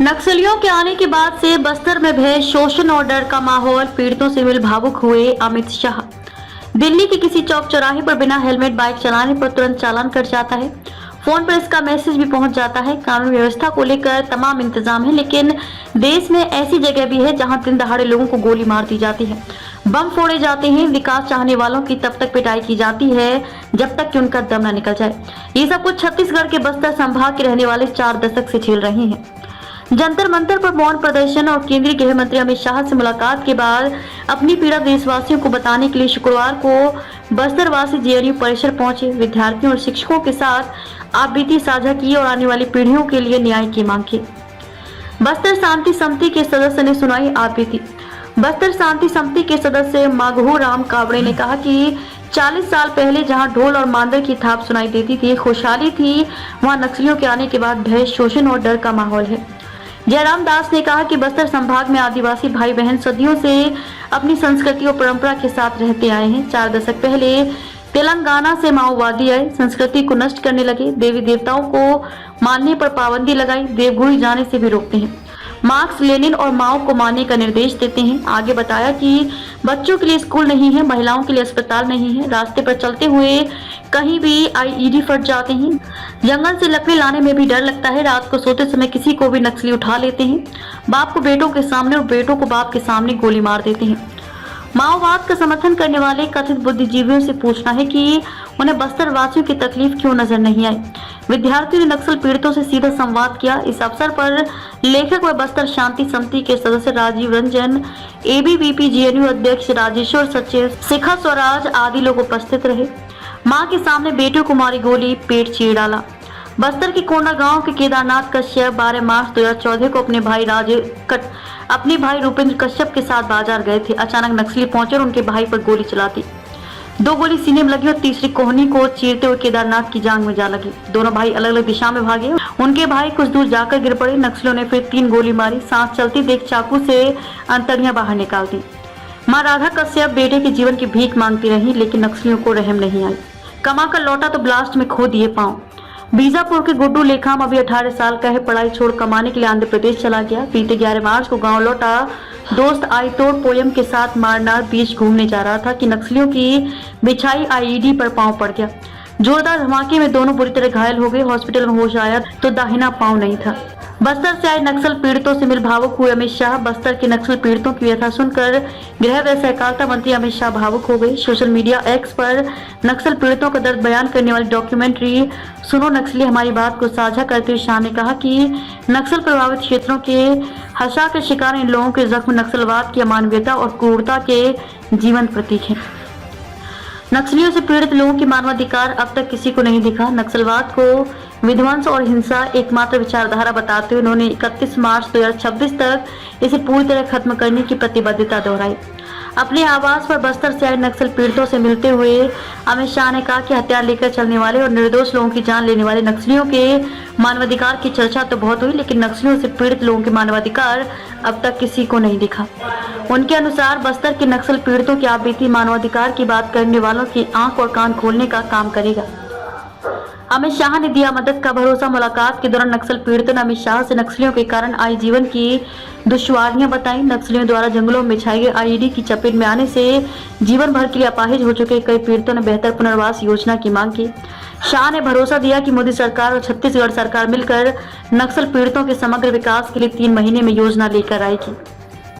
नक्सलियों के आने के बाद से बस्तर में भय, शोषण और डर का माहौल। पीड़ितों से मिल भावुक हुए अमित शाह। दिल्ली के किसी चौक चौराहे पर बिना हेलमेट बाइक चलाने पर तुरंत चालान कट जाता है। फोन पर इसका मैसेज भी पहुंच जाता है। कानून व्यवस्था को लेकर तमाम इंतजाम है, लेकिन देश में ऐसी जगह भी है जहां दिन दहाड़े लोगों को गोली मार दी जाती है, बम फोड़े जाते हैं। विकास चाहने वालों की तब तक पिटाई की जाती है जब तक कि उनका दम न निकल जाए। ये सब कुछ छत्तीसगढ़ के बस्तर संभाग के रहने वाले 4 दशक से झेल रहे हैं। जंतर मंतर पर मौन प्रदर्शन और केंद्रीय गृह मंत्री अमित शाह से मुलाकात के बाद अपनी पीड़ा देशवासियों को बताने के लिए शुक्रवार को बस्तरवासी जेएनयू परिसर पहुंचे। विद्यार्थियों और शिक्षकों के साथ आपबीती साझा की और आने वाली पीढ़ियों के लिए न्याय की मांग की। बस्तर शांति समिति के सदस्य ने सुनाई आपबीती। बस्तर शांति समिति के सदस्य माघो राम कावड़े ने कहा कि 40 साल पहले जहां ढोल और मांदर की थाप सुनाई देती थी, खुशहाली थी, वहां नक्सलियों के आने के बाद भय, शोषण और डर का माहौल है। जयराम दास ने कहा कि बस्तर संभाग में आदिवासी भाई बहन सदियों से अपनी संस्कृति और परंपरा के साथ रहते आए हैं। 4 दशक पहले तेलंगाना से माओवादी आए, संस्कृति को नष्ट करने लगे, देवी देवताओं को मानने पर पाबंदी लगाई, देवगुड़ी जाने से भी रोकते हैं, मार्क्स, लेनिन और माओ को मारने का निर्देश देते हैं। आगे बताया कि बच्चों के लिए स्कूल नहीं है, महिलाओं के लिए अस्पताल नहीं है, रास्ते पर चलते हुए कहीं भी आईईडी फट जाते हैं, जंगल से लकड़ी लाने में भी डर लगता है, रात को सोते समय किसी को भी नक्सली उठा लेते हैं, बाप को बेटों के सामने और बेटों को बाप के सामने गोली मार देते हैं। माओवाद का समर्थन करने वाले कथित बुद्धिजीवियों से पूछना है कि उन्हें बस्तर वासियों की तकलीफ क्यों नजर नहीं आई। विद्यार्थियों ने नक्सल पीड़ितों से सीधा संवाद किया। इस अवसर पर लेखक व बस्तर शांति समिति के सदस्य राजीव रंजन, एबीवीपी जेएनयू अध्यक्ष राजेश्वर, सचिव शिखा स्वराज आदि लोग उपस्थित रहे। मां के सामने बेटियों को मारी गोली, पेट चीर डाला। बस्तर के कोंडा गांव के केदारनाथ कश्यप 12 मार्च 2014 को अपने भाई रूपेंद्र कश्यप के साथ बाजार गए थे। अचानक नक्सली पहुंचे और उनके भाई पर गोली चला दी। 2 गोली सीने में लगी और तीसरी कोहनी को चीरते हुए केदारनाथ की जांघ में जा लगी। दोनों भाई अलग अलग दिशा में भागे। उनके भाई कुछ दूर जाकर गिर पड़े। नक्सलियों ने फिर 3 गोली मारी। सांस चलती देख चाकू से अंतड़ियां बाहर निकाल दी। मां राधा कश्यप बेटे के जीवन की भीख मांगती रही, लेकिन नक्सलियों को रहम नहीं आई। कमा कर लौटा तो ब्लास्ट में खो दिए पांव। बीजापुर के गुड्डू लेखाम अभी 18 साल का है। पढ़ाई छोड़ कमाने के लिए आंध्र प्रदेश चला गया। बीते 11 मार्च को गांव लौटा। दोस्त आईतोड़ पोयम के साथ मारनार बीच घूमने जा रहा था कि नक्सलियों की बिछाई आईईडी पर पांव पड़ गया। जोरदार धमाके में दोनों बुरी तरह घायल हो गए। हॉस्पिटल में होश आया तो दाहिना पांव नहीं था। बस्तर से आए नक्सल पीड़ितों से मिल भावुक हुए अमित शाह। बस्तर के नक्सल पीड़ितों की व्यथा सुनकर गृह व सहकारिता मंत्री अमित शाह भावुक हो गए। सोशल मीडिया एक्स पर नक्सल पीड़ितों का दर्द बयान करने वाली डॉक्यूमेंट्री सुनो नक्सली हमारी बात को साझा करते हुए शाह ने कहा कि नक्सल प्रभावित क्षेत्रों के हशा के शिकार इन लोगों के जख्म नक्सलवाद की अमानवीयता और क्रूरता के जीवंत प्रतीक है। नक्सलियों से पीड़ित लोगों की मानवाधिकार अब तक किसी को नहीं दिखा। नक्सलवाद को विध्वंस और हिंसा एकमात्र विचारधारा बताते हुए उन्होंने 31 मार्च 2026 तक इसे पूरी तरह खत्म करने की प्रतिबद्धता दोहराई। अपने आवास पर बस्तर से आए नक्सल पीड़ितों से मिलते हुए अमित शाह ने कहा कि हथियार लेकर चलने वाले और निर्दोष लोगों की जान लेने वाले नक्सलियों के मानवाधिकार की चर्चा तो बहुत हुई, लेकिन नक्सलियों से पीड़ित लोगों के मानवाधिकार अब तक किसी को नहीं दिखा। उनके अनुसार बस्तर के नक्सल पीड़ितों की आपबीती मानवाधिकार की बात करने वालों की आंख और कान खोलने का काम करेगा। अमित शाह ने दिया मदद का भरोसा। मुलाकात के दौरान नक्सल पीड़ितों ने अमित शाह से नक्सलियों के कारण आई जीवन की दुश्वारियां बताई। नक्सलियों द्वारा जंगलों में बिछाई गई आईईडी की चपेट में आने से जीवन भर के लिए अपाहिज हो चुके कई पीड़ितों ने बेहतर पुनर्वास योजना की मांग की। शाह ने भरोसा दिया कि मोदी सरकार और छत्तीसगढ़ सरकार मिलकर नक्सल पीड़ितों के समग्र विकास के लिए 3 महीने में योजना लेकर आएगी।